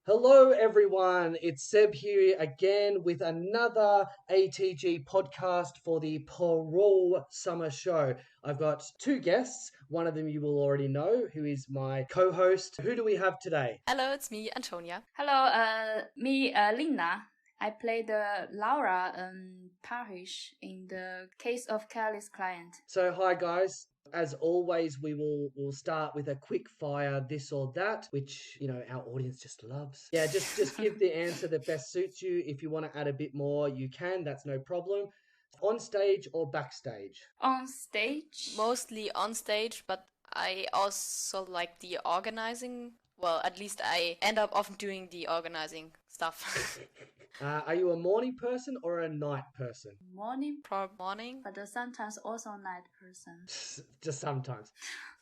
Hello, everyone. It's Seb here again with another ATG podcast for the Parole Summer Show. I've got two guests. One of them you will already know, who is my co-host. Who do we have today? Hello, it's me, Antonia. Hello, me, Lingna. I played Laura Parrish in the Case of Careless Client. So, hi guys. As always, we'll start with a quick fire this or that, which our audience just loves. Yeah, just give the answer that best suits you. If you want to add a bit more, you can. That's no problem. On stage or backstage? On stage? Mostly on stage, but I also like the organizing. Well, at least I end up often doing the organizing stuff. Are you a morning person or a night person? Morning, Morning. but sometimes also night person. Just sometimes.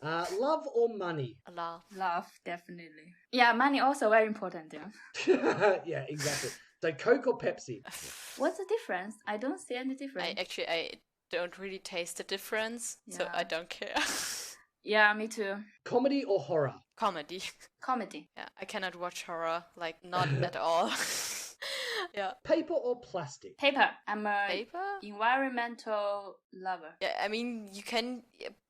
Love or money? Love. Love, definitely. Yeah, money also very important, yeah. Yeah, exactly. So Coke or Pepsi? What's the difference? I don't see any difference. I don't really taste the difference, so I don't care. Yeah, me too. Comedy or horror? Comedy. Comedy. Yeah, I cannot watch horror, like not at all. Yeah. Paper or plastic? Paper. I'm a Paper? environmental lover. Yeah, I mean,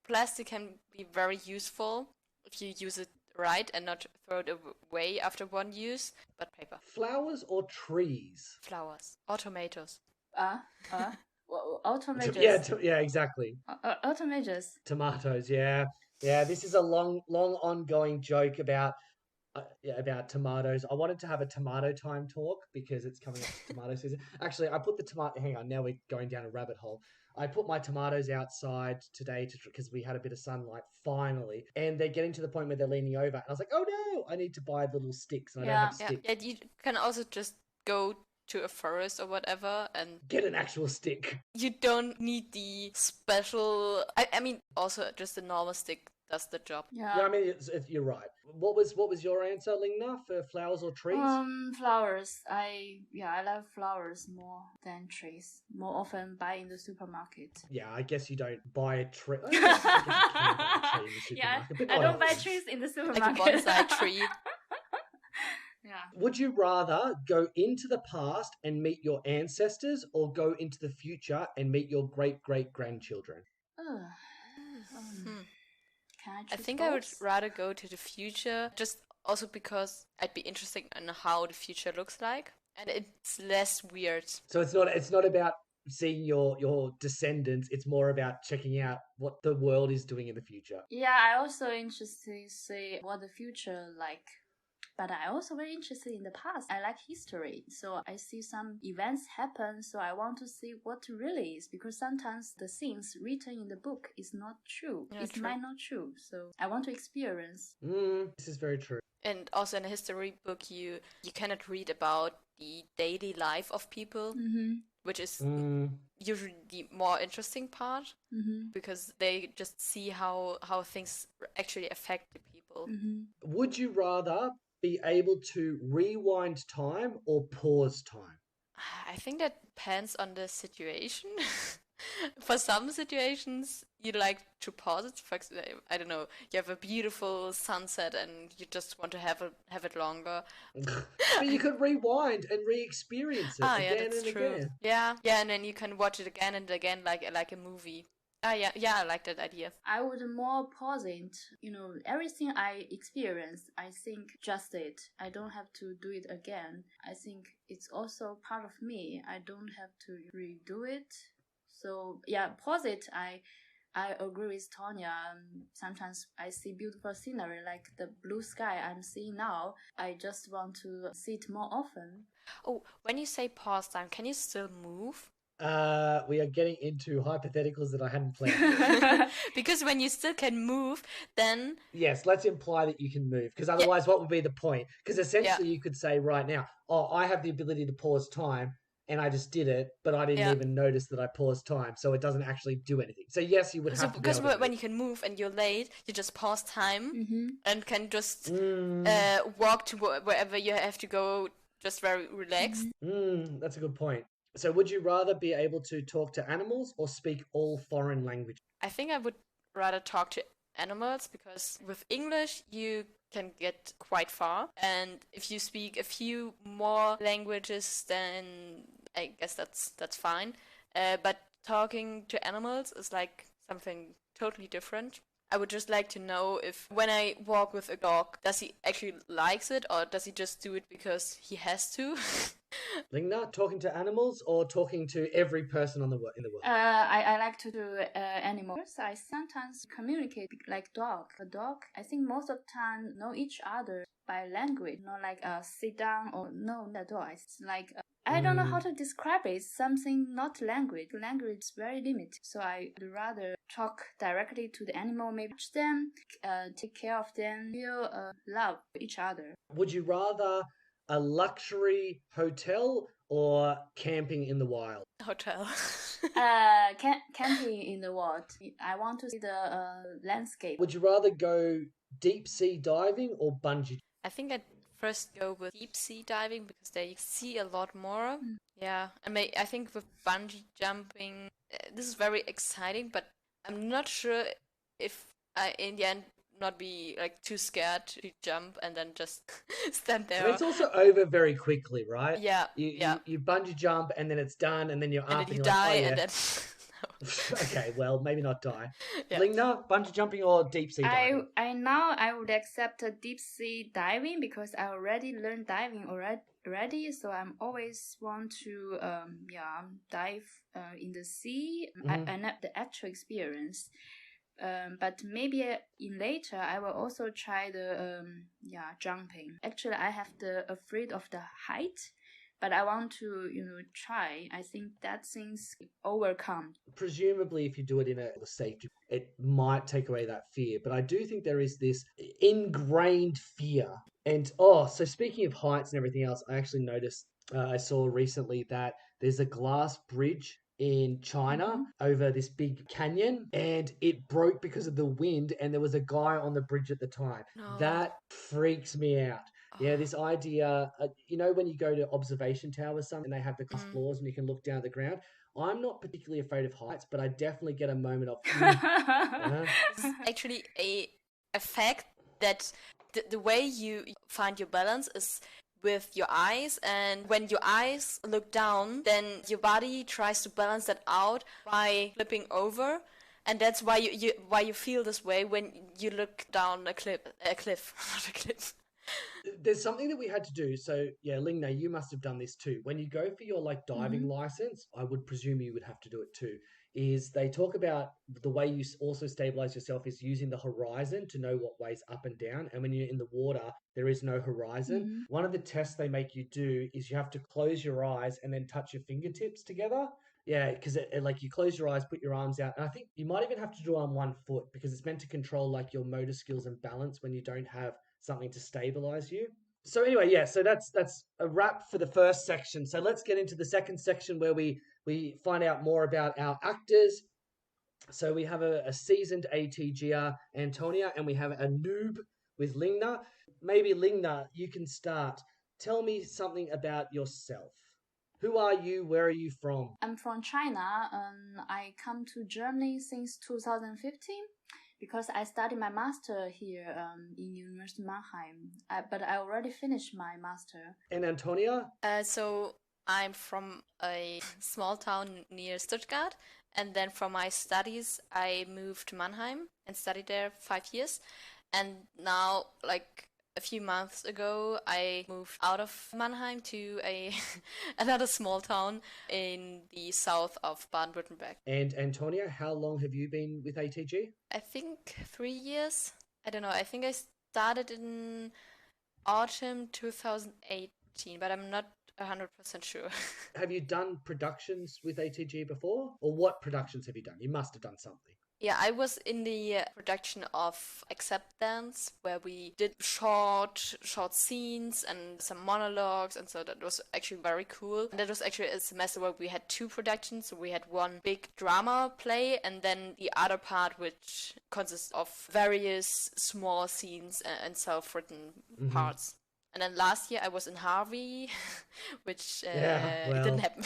plastic can be very useful if you use it right and not throw it away after one use, but paper. Flowers or trees? Flowers. Or tomatoes. All tomatoes. Yeah, exactly. All tomatoes. Tomatoes, yeah. Yeah, this is a long ongoing joke about tomatoes. I wanted to have a tomato time talk because it's coming up to tomato season. Actually, I put the tomato. Hang on, now we're going down a rabbit hole. I put my tomatoes outside today because we had a bit of sunlight finally, and they're getting to the point where they're leaning over. And I was like, oh no, I need to buy little sticks, and I don't have sticks. Yeah, you can also just go to a forest or whatever and get an actual stick. You don't need the special. I mean, also just a normal stick does the job. Yeah, I mean, you're right. What was your answer, Lingna, for flowers or trees? Flowers. I love flowers more than trees. More often buy in the supermarket. Yeah, I guess you don't buy a tree. I guess you can buy a tree in the supermarket. Yeah, I don't buy trees in the supermarket. Like a bonsai tree. Yeah. Would you rather go into the past and meet your ancestors or go into the future and meet your great-great-grandchildren? I think I would rather go to the future, just also because I'd be interested in how the future looks like, and it's less weird. So it's not about seeing your descendants, it's more about checking out what the world is doing in the future. Yeah, I also interested to see what the future like. But I also very interested in the past. I like history, so I see some events happen, so I want to see what really is, because sometimes the things written in the book is not true. Might not true, so I want to experience. This is very true. And also in a history book, you cannot read about the daily life of people, which is usually the more interesting part, because they just see how things actually affect the people. Would you rather be able to rewind time or pause time? I think that depends on the situation. For some situations, you like to pause it. For example, I don't know, you have a beautiful sunset and you just want to have it longer. But you could rewind and re-experience it again and again. Yeah, and then you can watch it again and again like a movie. Yeah, I like that idea. I would more pause it. Everything I experienced, I think just it. I don't have to do it again. I think it's also part of me. I don't have to redo it. So yeah, pause it. I agree with Tonya. Sometimes I see beautiful scenery like the blue sky I'm seeing now. I just want to see it more often. Oh, when you say pause time, can you still move? We are getting into hypotheticals that I hadn't planned. Because when you still can move, then... Yes, let's imply that you can move, because otherwise what would be the point? Because essentially you could say right now, I have the ability to pause time, and I just did it, but I didn't even notice that I paused time, so it doesn't actually do anything. So yes, you would have to. Because when you can move and you're late, you just pause time and can just walk to wherever you have to go, just very relaxed. That's a good point. So would you rather be able to talk to animals or speak all foreign languages? I think I would rather talk to animals, because with English you can get quite far. And if you speak a few more languages, then I guess that's fine. But talking to animals is like something totally different. I would just like to know if when I walk with a dog, does he actually likes it or does he just do it because he has to? Lingna, talking to animals or talking to every person in the world? I like to do animals. I sometimes communicate like dog. A dog, I think most of the time know each other by language, not like sit down or no at all. It's like I don't know how to describe it. It's something not language. Language is very limited. So I would rather talk directly to the animal, maybe touch them, take care of them, feel love each other. Would you rather a luxury hotel or camping in the wild? Hotel. Camping in the wild. I want to see the landscape. Would you rather go deep sea diving or bungee? I think I'd first go with deep sea diving because they see a lot more. Yeah, I think with bungee jumping, this is very exciting, but I'm not sure if I, in the end, not be like too scared to jump and then just stand there. And it's also over very quickly, right? Yeah. You bungee jump and then it's done and then you're and up then and you you're die like, oh, yeah. and then Okay, well, maybe not die. Yeah. Lingna, bungee jumping or deep sea diving? I would accept deep sea diving because I already learned diving already, so I'm always want to dive in the sea. I have the actual experience. But maybe in later I will also try the jumping. Actually, I have afraid of the height, but I want to try. I think that things overcome. Presumably, if you do it in a safety, it might take away that fear. But I do think there is this ingrained fear. And so speaking of heights and everything else, I actually noticed. I saw recently that there's a glass bridge in China over this big canyon and it broke because of the wind and there was a guy on the bridge at the time. No. That freaks me out. Yeah, this idea, when you go to observation towers and they have the glass floors and you can look down at the ground. I'm not particularly afraid of heights, but I definitely get a moment of This is actually a fact that the way you find your balance is with your eyes, and when your eyes look down, then your body tries to balance that out by flipping over, and that's why you feel this way when you look down a cliff, not a cliff. There's something that we had to do. So yeah, Lingna, you must have done this too. When you go for your diving license, I would presume you would have to do it too. Is they talk about the way you also stabilize yourself is using the horizon to know what way's up and down. And when you're in the water, there is no horizon. One of the tests they make you do is you have to close your eyes and then touch your fingertips together. Yeah, because like you close your eyes, put your arms out. And I think you might even have to do it on one foot because it's meant to control like your motor skills and balance when you don't have something to stabilize you. So anyway, yeah, so that's a wrap for the first section. So let's get into the second section where we find out more about our actors. So we have a seasoned ATGer, Antonia, and we have a noob with Lingna. Maybe Lingna, you can start. Tell me something about yourself. Who are you? Where are you from? I'm from China. I come to Germany since 2015. Because I studied my master here in University Mannheim, but I already finished my master. And Antonia? So I'm from a small town near Stuttgart, and then for my studies, I moved to Mannheim and studied there 5 years. And now, like a few months ago, I moved out of Mannheim to another small town in the south of Baden-Württemberg. And Antonia, how long have you been with ATG? I think 3 years. I don't know. I think I started in autumn 2018, but I'm not 100% sure. Have you done productions with ATG before? Or what productions have you done? You must have done something. Yeah, I was in the production of Acceptance, where we did short scenes and some monologues, and so that was actually very cool. And that was actually a semester where we had 2 productions. So we had one big drama play, and then the other part, which consists of various small scenes and self-written parts. And then last year I was in Harvey, which well, it didn't happen.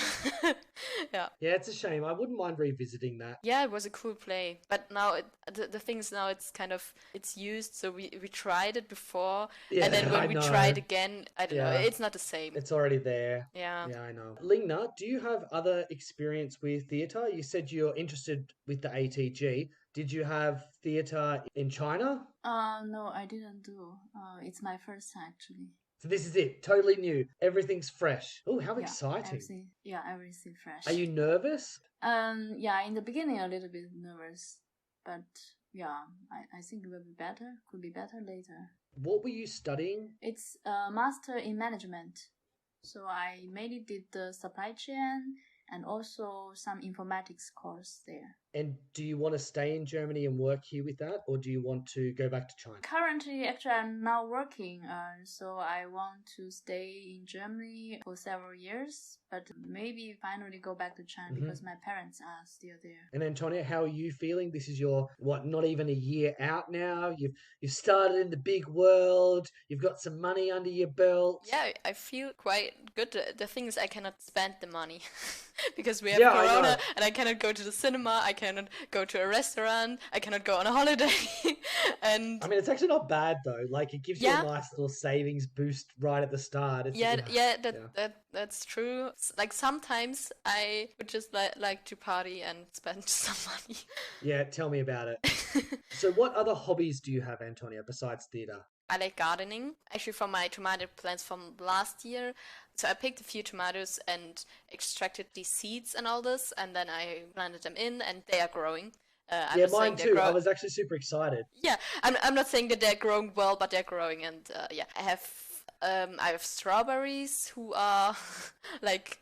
Yeah. Yeah, it's a shame. I wouldn't mind revisiting that. Yeah, it was a cool play. But now the thing is now it's kind of it's used. So we tried it before, Yeah, and then when I we know. try it again, I don't know. Yeah. It's not the same. It's already there. Yeah. Yeah, I know. Lingna, do you have other experience with theatre? You said you're interested with the ATG. Did you have theatre in China? No, I didn't do. It's my first time actually. So this is it, totally new. Everything's fresh. Oh, how exciting! Everything fresh. Are you nervous? Yeah, in the beginning a little bit nervous, but yeah, I think it will be better. Could be better later. What were you studying? It's a master in management, so I mainly did the supply chain and also some informatics course there. And do you want to stay in Germany and work here with that, or do you want to go back to China? Currently, actually, I'm not working, so I want to stay in Germany for several years, but maybe finally go back to China because my parents are still there. And Antonia, how are you feeling? This is your, not even a year out now. You've started in the big world. You've got some money under your belt. Yeah, I feel quite good. The thing is I cannot spend the money because we have Yeah, Corona and I cannot go to the cinema, I cannot go to a restaurant, I cannot go on a holiday. And I mean, it's actually not bad though. Like, it gives you a nice little savings boost right at the start. That's true. Like sometimes I would just like to party and spend some money. Yeah, tell me about it. So what other hobbies do you have, Antonia, besides theatre? I like gardening. Actually, from my tomato plants from last year. So I picked a few tomatoes and extracted the seeds and all this, and then I planted them in, and they are growing. Mine too. I was actually super excited. Yeah, I'm not saying that they're growing well, but they're growing, and I have strawberries who are like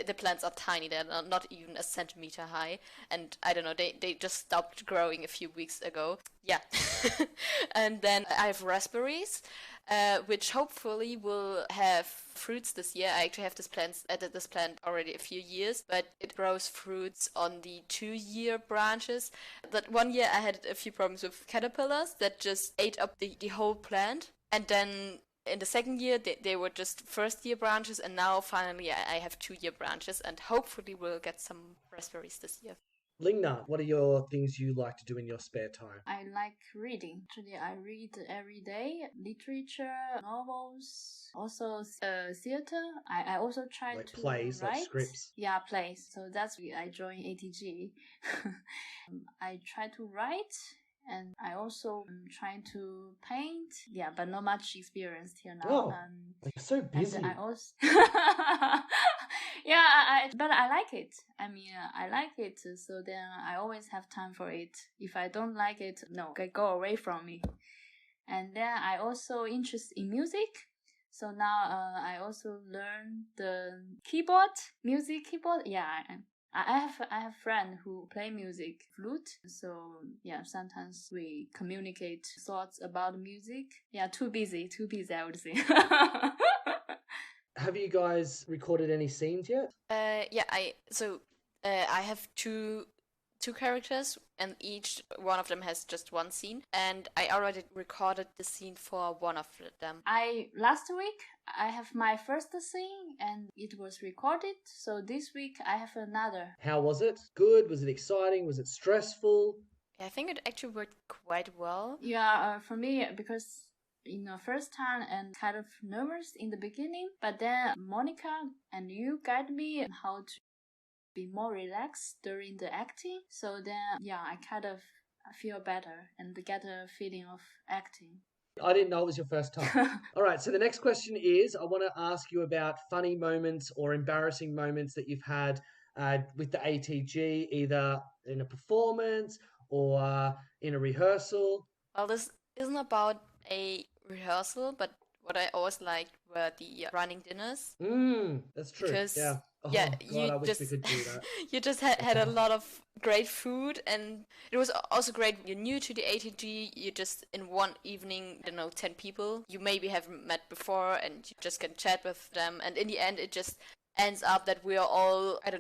the plants are tiny. They're not even a centimeter high, and I don't know. They just stopped growing a few weeks ago. Yeah, and then I have raspberries, which hopefully will have fruits this year. I actually have this plant already a few years, but it grows fruits on the 2-year branches. That one year I had a few problems with caterpillars that just ate up the whole plant, and then in the second year they were just first-year branches, and now finally I have 2-year branches, and hopefully we'll get some raspberries this year. Lingna, what are your things you like to do in your spare time? I like reading. Actually, I read every day. Literature, novels, also theater. I also try like to plays, write. like scripts. Yeah, plays. So that's why I joined ATG. I try to write. And I also am trying to paint. Yeah, but not much experience here now. Oh, you're so busy. And I also... but I like it. I mean, I like it. So then I always have time for it. If I don't like it, no, go away from me. And then I also interest in music. So now I also learn the music keyboard. Yeah, I have a friend who play music, flute. So yeah, sometimes we communicate thoughts about music. Yeah, too busy, I would say. Have you guys recorded any scenes yet? I have two characters, and each one of them has just one scene, and I already recorded the scene for one of them. Last week I have my first scene and it was recorded, so this week I have another. How was it? Good? Was it exciting? Was it stressful? I think it actually worked quite well. Yeah, for me, because first time and kind of nervous in the beginning, but then Monica and you guide me on how to be more relaxed during the acting. So then, I kind of feel better and get a feeling of acting. I didn't know it was your first time. All right, so the next question is, I want to ask you about funny moments or embarrassing moments that you've had with the ATG, either in a performance or in a rehearsal. Well, this isn't about a rehearsal, but what I always liked were the running dinners. That's true. Because, I wish we could do that. You just had a lot of great food, and it was also great. You're new to the ATG, you just in one evening, 10 people you maybe haven't met before, and you just can chat with them, and in the end it just ends up that we are all, at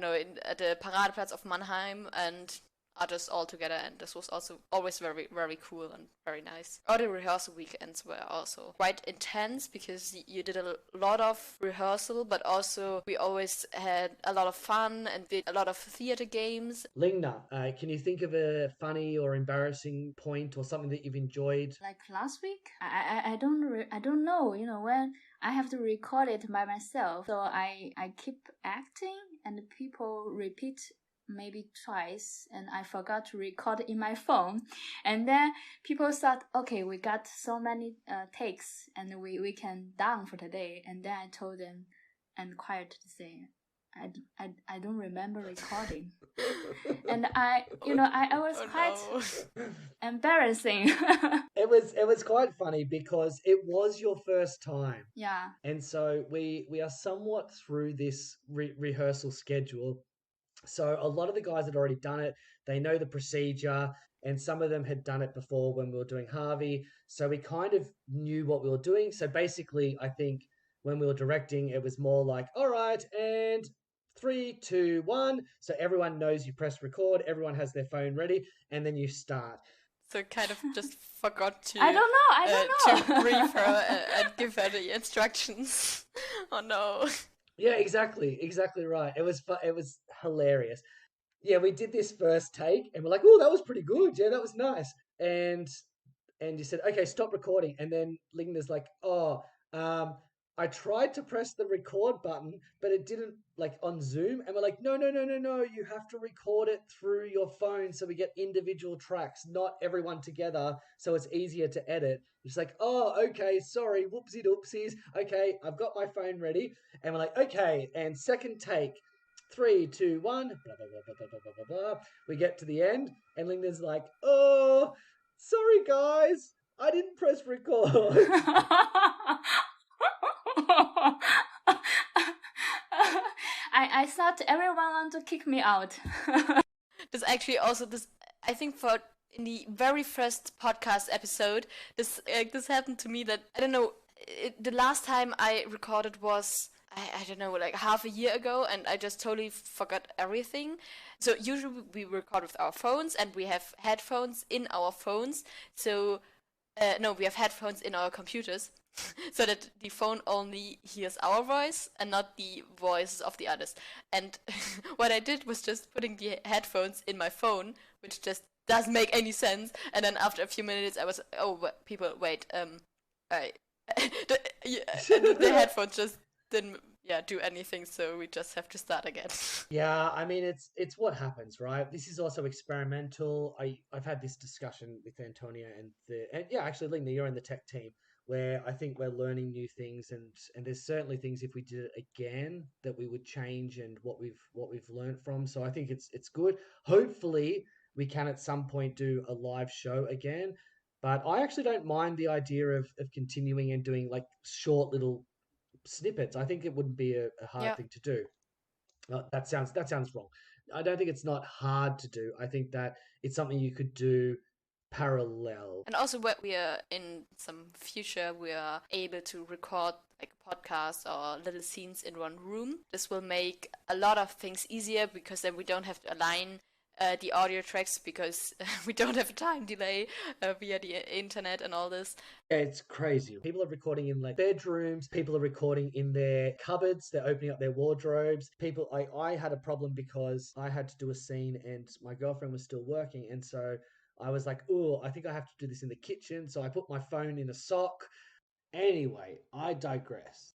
the Paradeplatz of Mannheim, and artists all together, and this was also always very, very cool and very nice. All the rehearsal weekends were also quite intense because you did a lot of rehearsal, but also we always had a lot of fun and did a lot of theater games. Lingna, can you think of a funny or embarrassing point or something that you've enjoyed? Like last week, I don't know. When I have to record it by myself, so I keep acting, and people repeat maybe twice, and I forgot to record in my phone, and then people thought, okay, we got so many takes, and we can done for today, and then I told them, and quiet to say, I don't remember recording. And I was quite embarrassing. It was quite funny because it was your first time. Yeah. And so we are somewhat through this rehearsal schedule. So a lot of the guys had already done it. They know the procedure, and some of them had done it before when we were doing Harvey. So we kind of knew what we were doing. So basically, I think when we were directing, it was more like, all right, and 3, 2, 1. So everyone knows you press record, everyone has their phone ready, and then you start. So kind of just forgot to I don't know to brief her and give her the instructions. Oh no. Yeah, exactly right. It was hilarious. Yeah, we did this first take, and we're like, oh, that was pretty good. Yeah, that was nice. And you said, okay, stop recording. And then Lingna's like, oh, I tried to press the record button, but it didn't, like, on Zoom. And we're like, no, you have to record it through your phone so we get individual tracks, not everyone together, so it's easier to edit. It's like, oh, okay, sorry, whoopsie doopsies. Okay, I've got my phone ready. And we're like, okay, and second take. 3, 2, 1, blah, blah, blah, blah, blah, blah, blah, blah. We get to the end, and Lingna's like, oh, sorry, guys, I didn't press record. I thought everyone wanted to kick me out. This actually also, I think in the very first podcast episode, this happened to me that, I don't know, the last time I recorded was, I don't know, like half a year ago, and I just totally forgot everything. So usually we record with our phones, and we have headphones in our phones. So, no, we have headphones in our computers, so that the phone only hears our voice and not the voices of the others. And what I did was just putting the headphones in my phone, which just doesn't make any sense. And then after a few minutes, I was, people, wait, the headphones just didn't do anything, so we just have to start again. Yeah, I mean, it's what happens, right? This is also experimental. I've had this discussion with Antonia and actually, Lingna, you're in the tech team, where I think we're learning new things, and there's certainly things, if we did it again, that we would change, and what we've learned from. So I think it's good. Hopefully we can at some point do a live show again, but I actually don't mind the idea of continuing and doing like short little snippets. I think it wouldn't be a hard thing to do. That sounds wrong. I don't think it's not hard to do. I think that it's something you could do parallel. And also, when we are in some future, we are able to record like a podcast or little scenes in one room. This will make a lot of things easier, because then we don't have to align the audio tracks, because we don't have a time delay via the internet and all this. Yeah, it's crazy. People are recording in like bedrooms. People are recording in their cupboards. They're opening up their wardrobes. I had a problem because I had to do a scene and my girlfriend was still working. And so I was like, oh, I think I have to do this in the kitchen. So I put my phone in a sock. Anyway, I digress.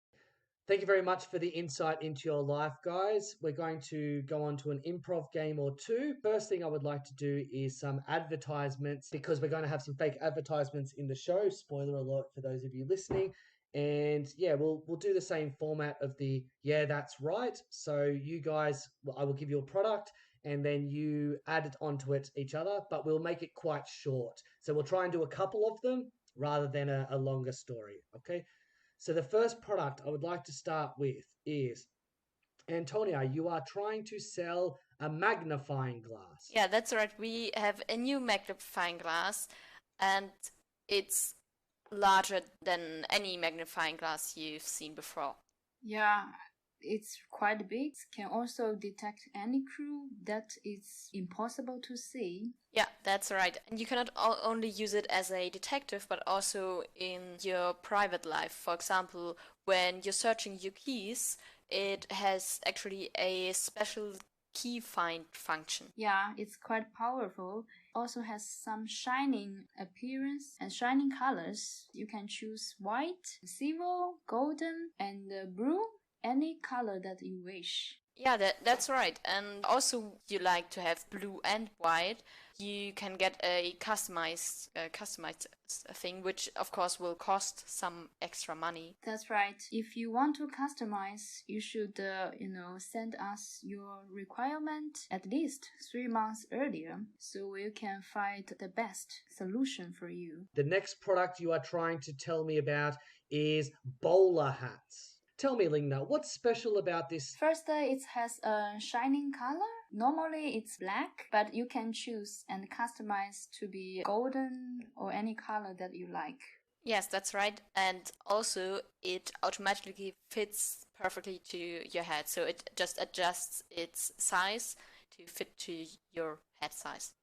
Thank you very much for the insight into your life, guys. We're going to go on to an improv game or two. First thing I would like to do is some advertisements, because we're going to have some fake advertisements in the show. Spoiler alert for those of you listening. And yeah, we'll do the same format of the yeah, that's right. So you guys, I will give you a product, and then you add it onto it each other, but we'll make it quite short. So we'll try and do a couple of them rather than a longer story, okay? So the first product I would like to start with is, Antonia, you are trying to sell a magnifying glass. Yeah, that's right. We have a new magnifying glass, and it's larger than any magnifying glass you've seen before. Yeah, it's quite big. It can also detect any clue that is impossible to see. Yeah, that's right. And you cannot only use it as a detective, but also in your private life. For example, when you're searching your keys, it has actually a special key find function. Yeah, it's quite powerful. Also has some shining appearance and shining colors. You can choose white, silver, golden, and blue, any color that you wish. Yeah, that's right. And also, you like to have blue and white. You can get a customized thing, which of course will cost some extra money. That's right. If you want to customize, you should, send us your requirement at least 3 months earlier, so we can find the best solution for you. The next product you are trying to tell me about is bowler hats. Tell me, Lingna, what's special about this? First, it has a shining color. Normally, it's black, but you can choose and customize to be golden or any color that you like. Yes, that's right. And also, it automatically fits perfectly to your head. So it just adjusts its size to fit to your head size.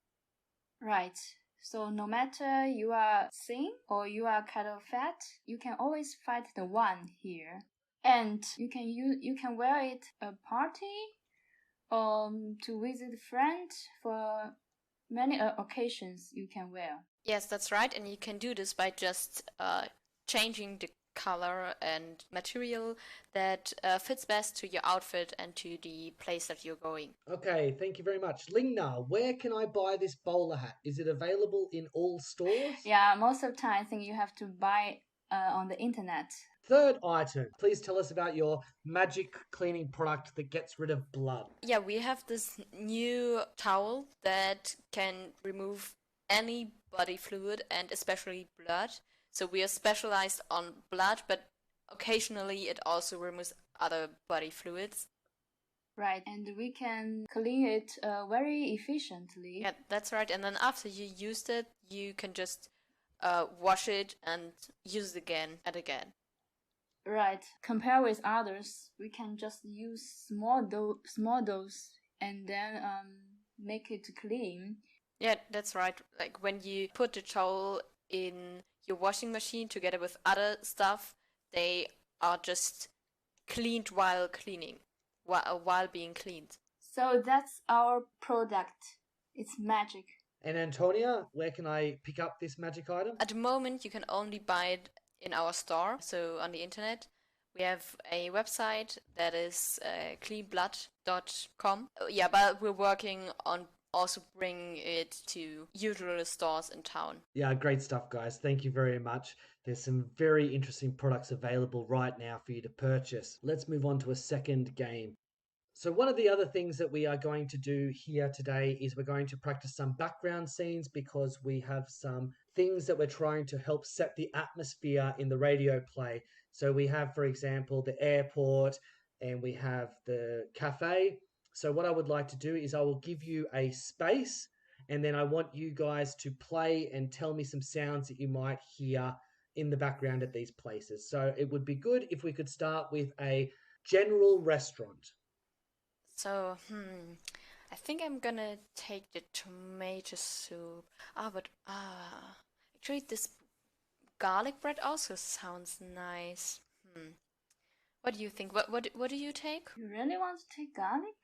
Right. So no matter you are thin or you are kind of fat, you can always find the one here. And you can wear it at a party, to visit a friend. For many occasions you can wear. Yes, that's right. And you can do this by just changing the color and material that fits best to your outfit and to the place that you're going. Okay, thank you very much. Lingna, where can I buy this bowler hat? Is it available in all stores? Yeah, most of the time I think you have to buy on the internet. Third item, please tell us about your magic cleaning product that gets rid of blood. Yeah, we have this new towel that can remove any body fluid and especially blood. So we are specialized on blood, but occasionally it also removes other body fluids. Right, and we can clean it very efficiently. Yeah, that's right. And then after you used it, you can just wash it and use it again and again. Right. Compare with others, we can just use small dose and then make it clean. Yeah, that's right. Like when you put the towel in your washing machine together with other stuff, they are just cleaned while cleaning, while being cleaned. So that's our product. It's magic. And Antonia, where can I pick up this magic item? At the moment, you can only buy it in our store, so on the internet. We have a website that is cleanblood.com. Yeah, but we're working on also bring it to usual stores in town. Yeah, great stuff, guys. Thank you very much. There's some very interesting products available right now for you to purchase. Let's move on to a second game. So one of the other things that we are going to do here today is we're going to practice some background scenes because we have some things that we're trying to help set the atmosphere in the radio play. So we have, for example, the airport and we have the cafe. So what I would like to do is I will give you a space and then I want you guys to play and tell me some sounds that you might hear in the background at these places. So it would be good if we could start with a general restaurant. So, I think I'm gonna take the tomato soup. Actually this garlic bread also sounds nice. What do you think? What do you take? You really want to take garlic?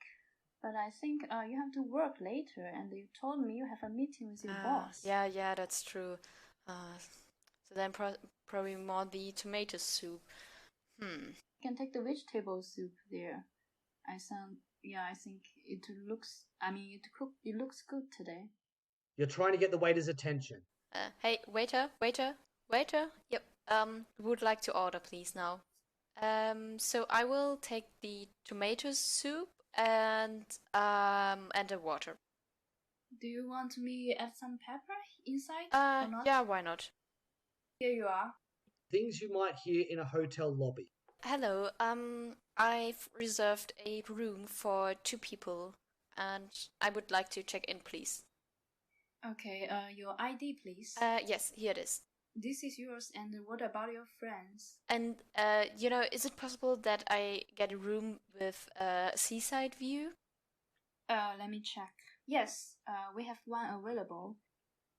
But I think you have to work later, and you told me you have a meeting with your boss. Yeah, that's true. So then probably more the tomato soup. You can take the vegetable soup there. I think it looks good today. You're trying to get the waiter's attention. Hey, waiter. Yep. Would like to order, please, now. So I will take the tomato soup and the water. Do you want me to add some pepper inside or not? Yeah, why not? Here you are. Things you might hear in a hotel lobby. Hello, I've reserved a room for 2 people, and I would like to check in, please. Okay, your ID, please. Yes, here it is. this is yours. And what about your friends? And, is it possible that I get a room with a seaside view? Let me check. Yes, we have one available.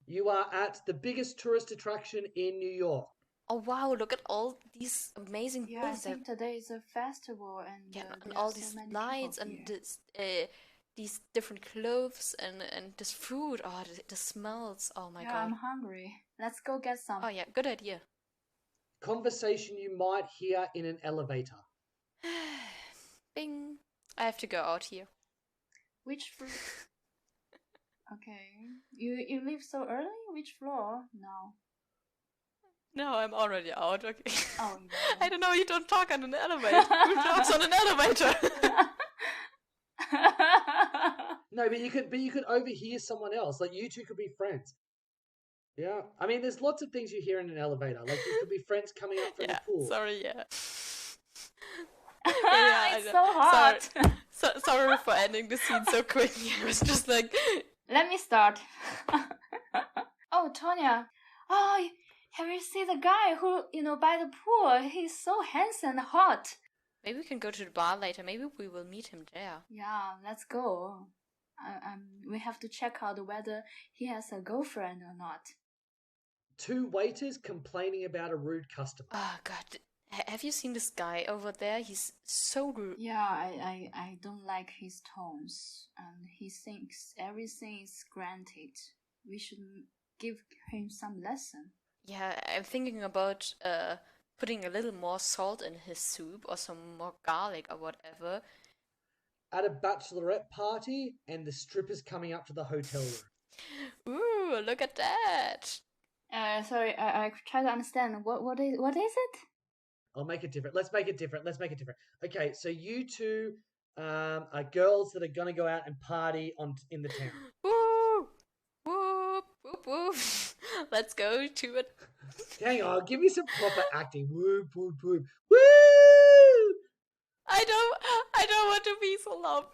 You are at the biggest tourist attraction in New York. Oh wow, look at all these amazing I buildings. think today is a festival and, and all these lights and these different clothes and this food. Oh, the smells. Oh my god. I'm hungry. Let's go get some. Oh yeah, good idea. Conversation you might hear in an elevator. Bing. I have to go out here. Which floor? Okay. You leave so early? Which floor? No, I'm already out. Okay. Oh, no. I don't know. You don't talk on an elevator. Who talks on an elevator? No, but you could overhear someone else. Like you two could be friends. Yeah, I mean, there's lots of things you hear in an elevator. Like you could be friends coming up from the pool. Sorry, yeah. It's so hot. Sorry for ending the scene so quickly. It was just like. Let me start. Oh, Tonya. Oh, have you seen the guy who, by the pool? He's so handsome and hot. Maybe we can go to the bar later. Maybe we will meet him there. Yeah, let's go. We have to check out whether he has a girlfriend or not. 2 waiters complaining about a rude customer. Oh, God. Have you seen this guy over there? He's so rude. Yeah, I don't like his tones. And he thinks everything is granted. We should give him some lesson. Yeah, I'm thinking about putting a little more salt in his soup or some more garlic or whatever. At a bachelorette party and the strippers coming up to the hotel room. Ooh, look at that. Sorry, I try to understand. What is it? I'll make it different. Let's make it different. Okay, so you two are girls that are going to go out and party in the town. Woo! Whoop, whoop, whoop. Let's go to it. Hang on, give me some proper acting. Whoop, whoop, whoop. Woo! I don't want to be so loud.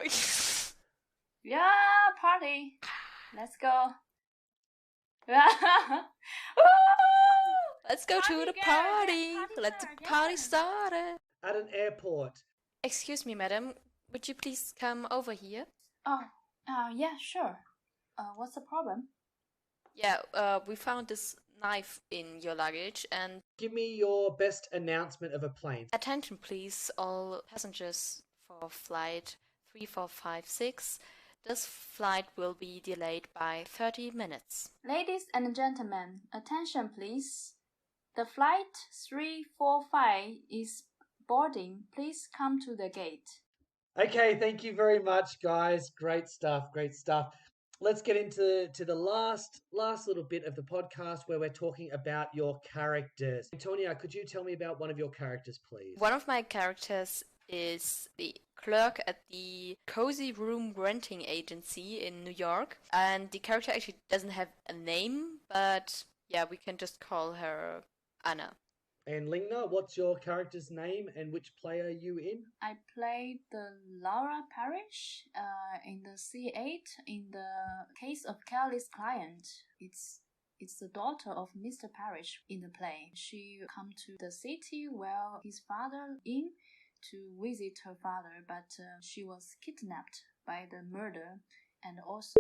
Yeah, party. Let's go. Let's go to the party. Let the party start. At an airport. Excuse me, madam. Would you please come over here? Yeah, sure. What's the problem? Yeah, we found this knife in your luggage and... Give me your best announcement of a plane. Attention, please, all passengers for flight 3456. This flight will be delayed by 30 minutes. Ladies and gentlemen, attention please. The flight 345 is boarding. Please come to the gate. Okay, thank you very much, guys. Great stuff. Let's get into the last little bit of the podcast where we're talking about your characters. Antonia, could you tell me about one of your characters, please? One of my characters is the clerk at the cozy room renting agency in New York. And the character actually doesn't have a name, but yeah, we can just call her Anna. And Lingna, what's your character's name and which play are you in? I played the Laura Parrish in the C8 in the case of Kelly's client. It's the daughter of Mr. Parrish in the play. She come to the city where his father in to visit her father, but she was kidnapped by the murder and also.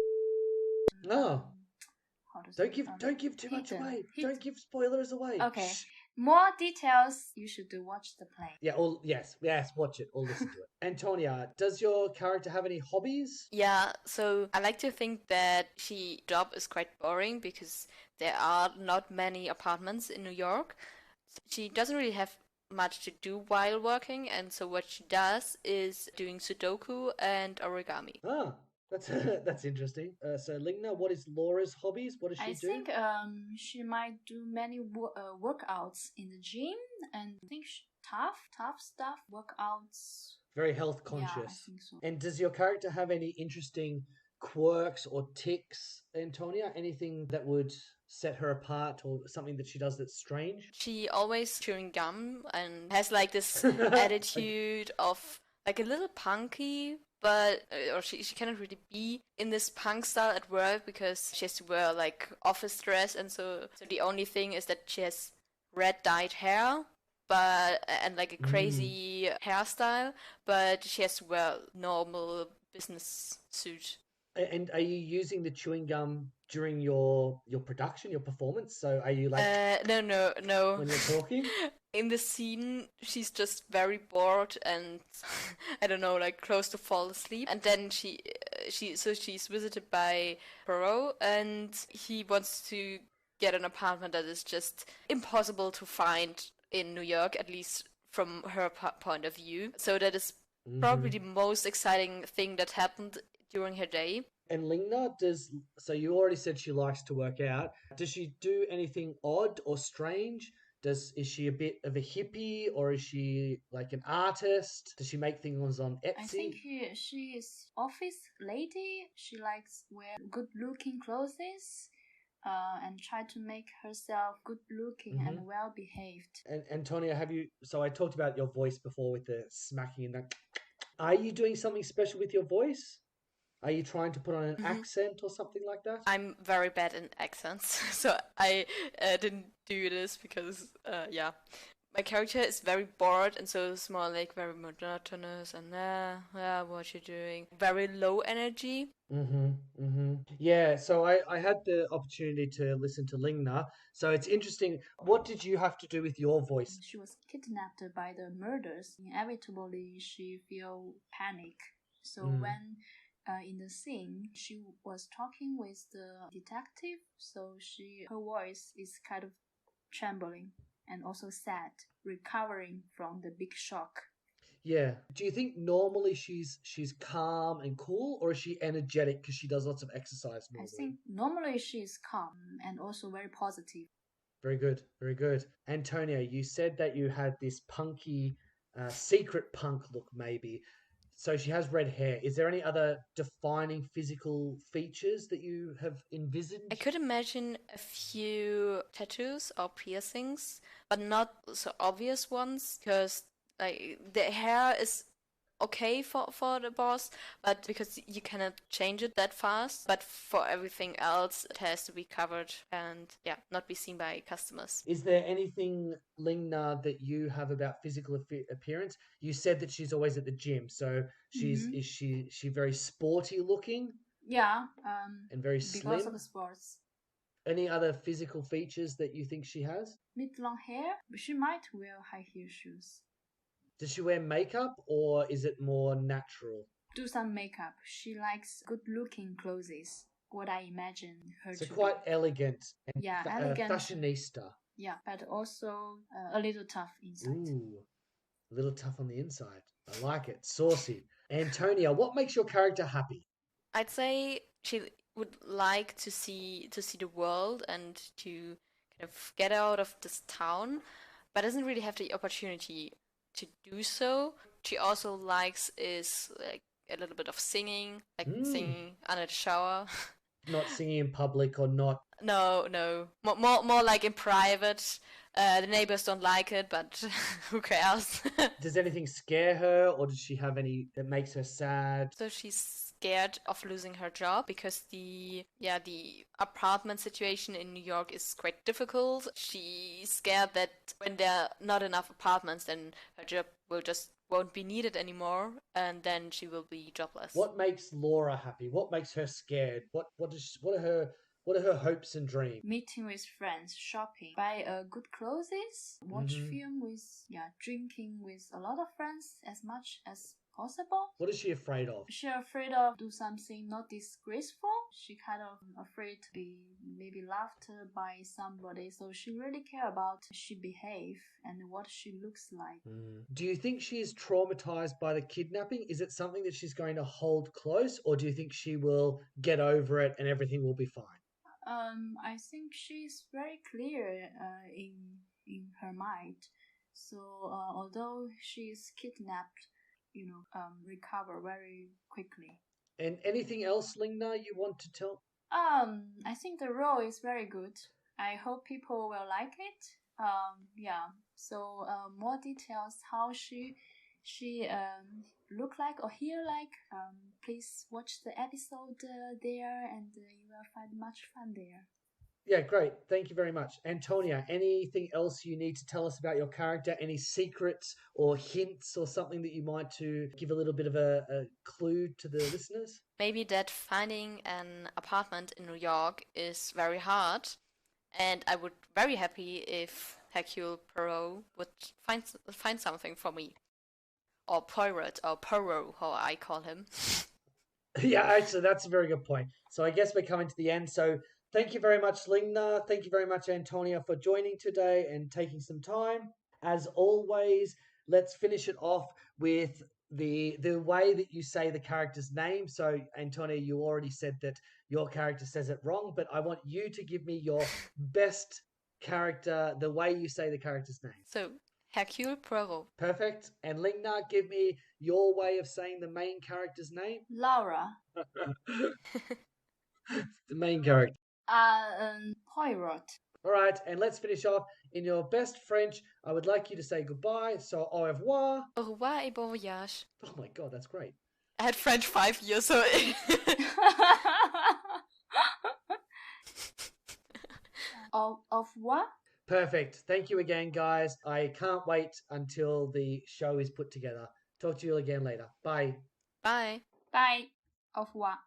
Don't give too much away. Don't give spoilers away. Okay. Shh. More details, you should watch the play. Yeah, yes, watch it or listen to it. Antonia, does your character have any hobbies? Yeah, so I like to think that she job is quite boring because there are not many apartments in New York. She doesn't really have much to do while working, and so what she does is doing Sudoku and origami. That's interesting. So Lingna, what is Laura's hobbies? What does she do? I think she might do many workouts in the gym and I think tough stuff, workouts. Very health conscious. Yeah, I think so. And does your character have any interesting quirks or tics, Antonia? Anything that would set her apart or something that she does that's strange? She always chewing gum and has like this attitude of like a little punky but or she cannot really be in this punk style at work because she has to wear like office dress, and so the only thing is that she has red dyed hair, but and like a crazy hairstyle, but she has to wear normal business suit. And are you using the chewing gum during your production, your performance? So are you like no when you're talking? In the scene, she's just very bored and I don't know, like close to fall asleep. And then she's visited by Poirot, and he wants to get an apartment that is just impossible to find in New York, at least from her point of view. So that is probably the most exciting thing that happened during her day. And Lingna, so you already said she likes to work out. Does she do anything odd or strange? Is she a bit of a hippie, or is she like an artist? Does she make things on Etsy? I think she is office lady. She likes wear good looking clothes. And try to make herself good looking and well behaved. And Antonia, so I talked about your voice before with the smacking and that. Are you doing something special with your voice? Are you trying to put on an accent or something like that? I'm very bad in accents, so I didn't do this because, my character is very bored, and so it's more like very monotonous and, what you doing? Very low energy. Yeah, so I had the opportunity to listen to Lingna, so it's interesting. What did you have to do with your voice? She was kidnapped by the murders. Inevitably, she feel panic. So when in the scene, she was talking with the detective, so her voice is kind of trembling and also sad, recovering from the big shock. Yeah. Do you think normally she's calm and cool, or is she energetic because she does lots of exercise normally? I think normally she's calm and also very positive. Very good, very good. Antonia, you said that you had this punky, secret punk look maybe. So she has red hair. Is there any other defining physical features that you have envisaged? I could imagine a few tattoos or piercings, but not so obvious ones, because like the hair is okay for the boss, but because you cannot change it that fast. But for everything else, it has to be covered and not be seen by customers. Is there anything, Lingna, that you have about physical appearance? You said that she's always at the gym, so is she very sporty looking? Yeah, and very slim. Because of the sports. Any other physical features that you think she has? With long hair, she might wear high heel shoes. Does she wear makeup, or is it more natural? Do some makeup. She likes good-looking clothes. What I imagine her so to quite be. elegant and elegant. fashionista. Yeah, but also a little tough inside. Ooh, a little tough on the inside. I like it. Saucy. Antonia, what makes your character happy? I'd say she would like to see the world and to kind of get out of this town, but doesn't really have the opportunity to do so. She also likes is like a little bit of singing, like singing under the shower. Not singing in public or not? No. More like in private. The neighbors don't like it, but who cares? Does anything scare her, or does she have any that makes her sad? So she's scared of losing her job because the apartment situation in New York is quite difficult. She's scared that when there are not enough apartments, then her job won't be needed anymore, and then she will be jobless. What makes Laura happy? What makes her scared? What are her hopes and dreams? Meeting with friends, shopping, buy good clothes, watch film with drinking with a lot of friends as much as possible. What is she afraid of? She's afraid of do something not disgraceful. She kind of afraid to be maybe laughed by somebody. So she really care about she behave and what she looks like. Do you think she is traumatized by the kidnapping? Is it something that she's going to hold close, or do you think she will get over it and everything will be fine? I think she's very clear in her mind. So although she is kidnapped, recover very quickly. And anything else, Lingna, you want to tell? I think the role is very good. I hope people will like it. So more details how she she look like or hear like, please watch the episode there, and you will find much fun there. Yeah, great. Thank you very much. Antonia, anything else you need to tell us about your character? Any secrets or hints or something that you might to give a little bit of a clue to the listeners? Maybe that finding an apartment in New York is very hard, and I would very happy if Hercule Poirot would find something for me. Or Poirot, or Poirot, how I call him. Yeah, actually, that's a very good point. So I guess we're coming to the end. So thank you very much, Lingna. Thank you very much, Antonia, for joining today and taking some time. As always, let's finish it off with the way that you say the character's name. So, Antonia, you already said that your character says it wrong, but I want you to give me your best character, the way you say the character's name. So, Hercule Poirot. Perfect. And Lingna, give me your way of saying the main character's name. Laura. The main character. Poirot. All right, and let's finish off in your best French. I would like you to say goodbye. So, au revoir. Au revoir et bon voyage. Oh my God, that's great. I had French 5 years, so... Au revoir. Perfect. Thank you again, guys. I can't wait until the show is put together. Talk to you again later. Bye. Bye. Bye. Au revoir.